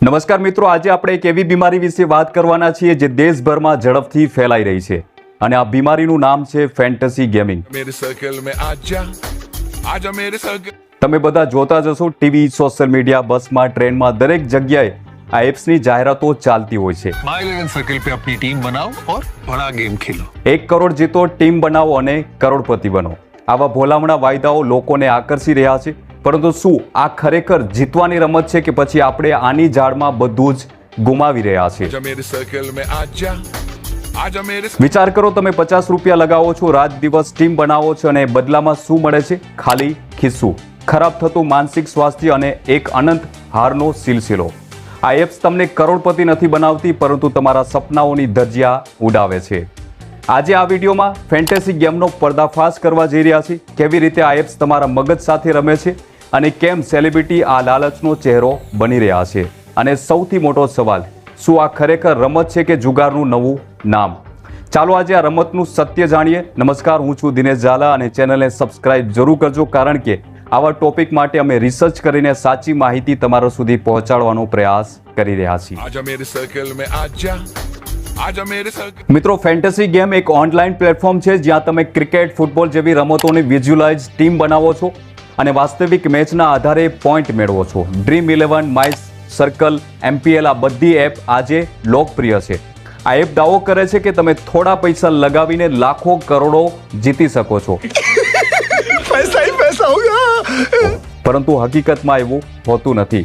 નમસ્કાર મિત્રો, આજે આપણે એક એવી બીમારી વિશે વાત કરવાના છીએ જે દેશભરમાં ઝડપથી ફેલાઈ રહી છે અને આ બીમારીનું નામ છે ફેન્ટસી ગેમિંગ. તમે બધા જોતા જ હશો ટીવી, સોશિયલ મીડિયા, બસમાં, ટ્રેનમાં, દરેક જગ્યાએ આ એપ્સની જાહેરાતો ચાલતી હોય છે. My 11 सर्कल पे अपनी टीम बनाओ और बड़ा गेम खेलो. 1 કરોડ જીતો, ટીમ બનાવો અને કરોડપતિ બનો. આવા ભોલામણા વાયદાઓ લોકોને આકર્ષી રહ્યા છે. પરંતુ શું આ ખરેખર જીતવાની રમત છે કે પછી આપણે આની જાળમાં બધું જ ગુમાવી રહ્યા છીએ? વિચાર કરો, તમે 50 રૂપિયા લગાવો છો, રાત દિવસ ટીમ બનાવો છો અને બદલામાં શું મળે છે? ખાલી ખિસ્સું, ખરાબ થતું માનસિક સ્વાસ્થ્ય અને એક અનંત હારનો સિલસિલો. આ એપ્સ તમને કરોડપતિ નથી બનાવતી, પરંતુ તમારા સપનાઓની ધજિયા ઉડાવે છે. આજે આ વિડીયોમાં ફેન્ટેસી ગેમનો પર્દાફાશ કરવા જઈ રહ્યા છીએ. કેવી રીતે આ એપ્સ તમારા મગજ સાથે રમે છે અને કેમ સેલિબ્રિટી આ લાલચનો ચહેરો બની રહ્યા છે. અને સૌથી મોટો સવાલ, શું આ ખરેખર રમત છે કે જુગારનું નવું નામ? ચાલો આજે આ રમતનું સત્ય જાણીએ. નમસ્કાર, હું છું દિનેશ ઝાલા અને ચેનલને સબસ્ક્રાઇબ જરૂર કરજો, કારણ કે આવા ટોપિક માટે અમે રિસર્ચ કરીને સાચી માહિતી તમારા સુધી પહોંચાડવાનો પ્રયાસ કરી રહ્યા છીએ. મિત્રો, ફેન્ટસી ગેમ એક ઓનલાઈન પ્લેટફોર્મ છે જ્યાં તમે ક્રિકેટ, ફૂટબોલ જેવી રમતોની વિઝ્યુઅલાઇઝ ટીમ બનાવો છો અને વાસ્તવિક મેચના આધારે પોઈન્ટ મેળવો છો. ડ્રીમ 11, માય સર્કલ, MPL આ બધી એપ આજે લોકપ્રિય છે. આ એપ દાવો કરે છે કે તમે થોડા પૈસા લગાવીને લાખો કરોડો જીતી શકો છો. पैसा ही पैसा होगा. પરંતુ હકીકતમાં એવું હોતું નથી.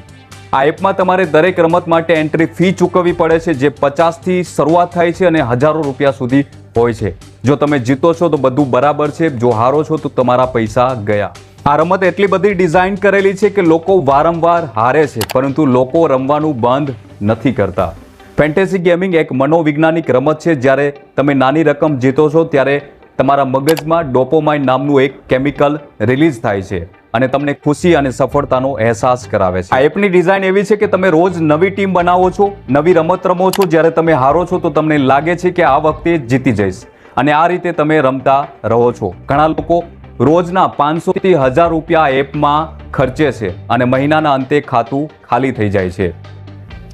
આ એપમાં તમારે દરેક રમત માટે એન્ટ્રી ફી ચૂકવવી પડે છે, જે 50 થી શરૂઆત થાય છે અને હજારો રૂપિયા સુધી હોય છે. જો તમે જીતો છો તો બધું બરાબર છે, જો હારો છો તો તમારા પૈસા ગયા. આ રમત એટલી બધી ડિઝાઇન કરેલી છે કે લોકો વારંવાર હારે છે, પરંતુ લોકો રમવાનું બંધ નથી કરતા. ફેન્ટેસી ગેમિંગ એક મનોવૈજ્ઞાનિક રમત છે. જ્યારે તમે નાની રકમ જીતો છો ત્યારે તમારા મગજમાં ડોપામાઇન નામનું એક કેમિકલ રિલીઝ થાય છે અને તમને ખુશી અને સફળતાનો અહેસાસ કરાવે છે. આ એપની ડિઝાઇન એવી છે કે તમે રોજ નવી ટીમ બનાવો છો, નવી રમત રમો છો. જ્યારે તમે હારો છો તો તમને લાગે છે કે આ વખતે જીતી જઈશ અને આ રીતે તમે રમતા રહો છો. ઘણા લોકો રોજના 500 થી 1000 રૂપિયા એપમાં ખર્ચે છે અને મહિનાના અંતે ખાતું ખાલી થઈ જાય છે.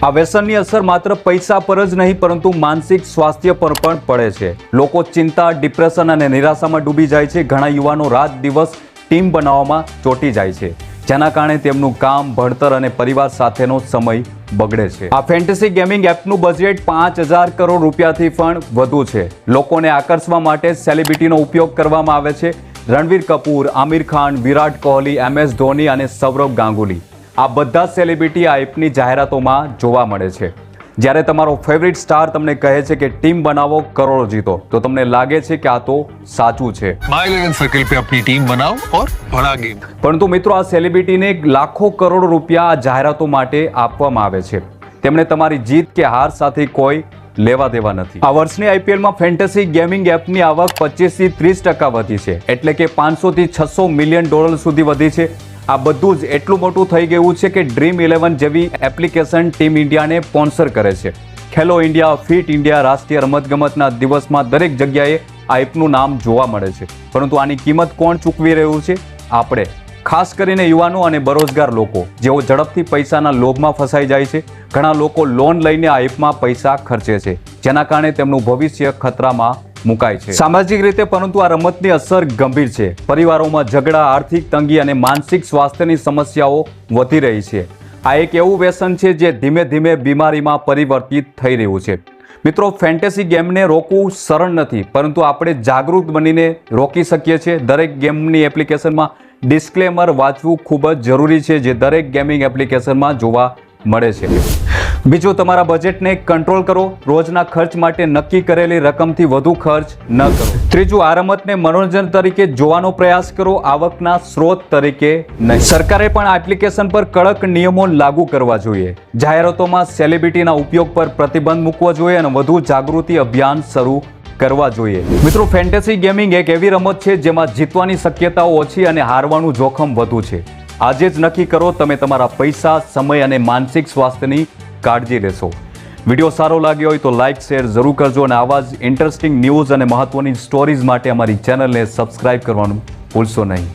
આ વ્યસનની અસર માત્ર પૈસા પર જ નહીં, પરંતુ માનસિક સ્વાસ્થ્ય પર પણ પડે છે. લોકો ચિંતા, ડિપ્રેશન અને નિરાશામાં ડૂબી જાય છે. ઘણા યુવાનો રાત દિવસ ટીમ બનાવવામાં ચોંટી જાય છે, જેના કારણે તેમનું કામ, ભણતર અને પરિવાર સાથેનો સમય બગડે છે. આ ફેન્ટેસી ગેમિંગ એપનું બજેટ 5000 કરોડ રૂપિયાથી પણ વધુ છે. લોકોને આકર્ષવા માટે સેલિબ્રિટીનો ઉપયોગ કરવામાં આવે છે. રણવીર કપૂર, આમિર ખાન, વિરાટ કોહલી, MS ધોની અને સૌરવ ગાંગુલી, આ બધા સેલિબ્રિટી આ એપની જાહેરાતોમાં જોવા મળે છે. જ્યારે તમારો ફેવરિટ સ્ટાર તમને કહે છે કે ટીમ બનાવો, કરોડો જીતો, તો તમને લાગે છે કે આ તો સાચું છે. My 11 सर्कल पे अपनी टीम बनाओ और बड़ा गेम. પરંતુ મિત્રો, આ સેલિબ્રિટીને લાખો કરોડ રૂપિયા આ જાહેરાતો માટે આપવામાં આવે છે. તેમણે તમારી જીત કે હાર સાથે કોઈ લેવા દેવા નથી. આ વર્ષની IPLમાં ફેન્ટેસી ગેમિંગ એપની આવક 25 થી 30% વધી છે, એટલે કે 500 થી 600 મિલિયન ડોલર સુધી વધી છે. આ બધું જ એટલું મોટું થઈ ગયું છે કે ડ્રીમ 11 જેવી એપ્લિકેશન ટીમ ઇન્ડિયાને સ્પોન્સર કરે છે. ખેલો ઇન્ડિયા, ફિટ ઇન્ડિયા, રાષ્ટ્રીય રમતગમતના દિવસમાં દરેક જગ્યાએ આ એપનું નામ જોવા મળે છે. પરંતુ આની કિંમત કોણ ચૂકવી રહ્યું છે? આપણે. ખાસ કરીને યુવાનો અને બેરોજગાર લોકો, જેઓ ઝડપથી પૈસાના લોભમાં ફસાઈ જાય છે. ઘણા લોકો લોન લઈને આ એપમાં પૈસા ખર્ચે છે, જેના કારણે તેમનું ભવિષ્ય ખતરામાં મુકાય છે. સામાજિક રીતે પરંતુ આ રમતની અસર ગંભીર છે. પરિવારોમાં ઝઘડા, આર્થિક તંગી અને માનસિક સ્વાસ્થ્યની સમસ્યાઓ વધી રહી છે. આ એક એવું વ્યસન છે જે ધીમે ધીમે બીમારીમાં પરિવર્તિત થઈ રહ્યું છે. મિત્રો, ફેન્ટેસી ગેમને રોકવું સરળ નથી, પરંતુ આપણે જાગૃત બનીને રોકી શકીએ છીએ. દરેક ગેમની એપ્લિકેશનમાં ડિસ્ક્લેમર વાંચવું ખૂબ જ જરૂરી છે, જે દરેક ગેમિંગ એપ્લિકેશનમાં જોવા મળે છે. બીજું, તમારા બજેટને કંટ્રોલ કરો. રોજના ખર્ચ માટે નક્કી કરેલી રકમથી વધુ ખર્ચ ન કરો. ત્રીજું, આ રમતને મનોરંજન તરીકે જોવાનો પ્રયાસ કરો, આવકના સ્ત્રોત તરીકે નહીં. સરકારે પણ આ એપ્લિકેશન પર કડક નિયમો લાગુ કરવા જોઈએ. જાહેરાતોમાં સેલિબ્રિટીના ઉપયોગ પર પ્રતિબંધ મૂકવો જોઈએ અને વધુ જાગૃતિ અભિયાન શરૂ કરવા જોઈએ. મિત્રો, ફેન્ટેસી ગેમિંગ એક એવી રમત છે જેમાં જીતવાની શક્યતાઓ ઓછી અને હારવાનું જોખમ વધુ છે. આજે જ નક્કી કરો, તમે તમારા પૈસા, સમય અને માનસિક સ્વાસ્થ્યની કાળજી લેશો. વિડીયો સારો લાગ્યો હોય તો લાઇક, શેર જરૂર કરજો અને આવા જ ઇન્ટરેસ્ટિંગ ન્યૂઝ અને મહત્વની સ્ટોરીઝ માટે અમારી ચેનલને સબસ્ક્રાઇબ કરવાનું ભૂલશો નહીં.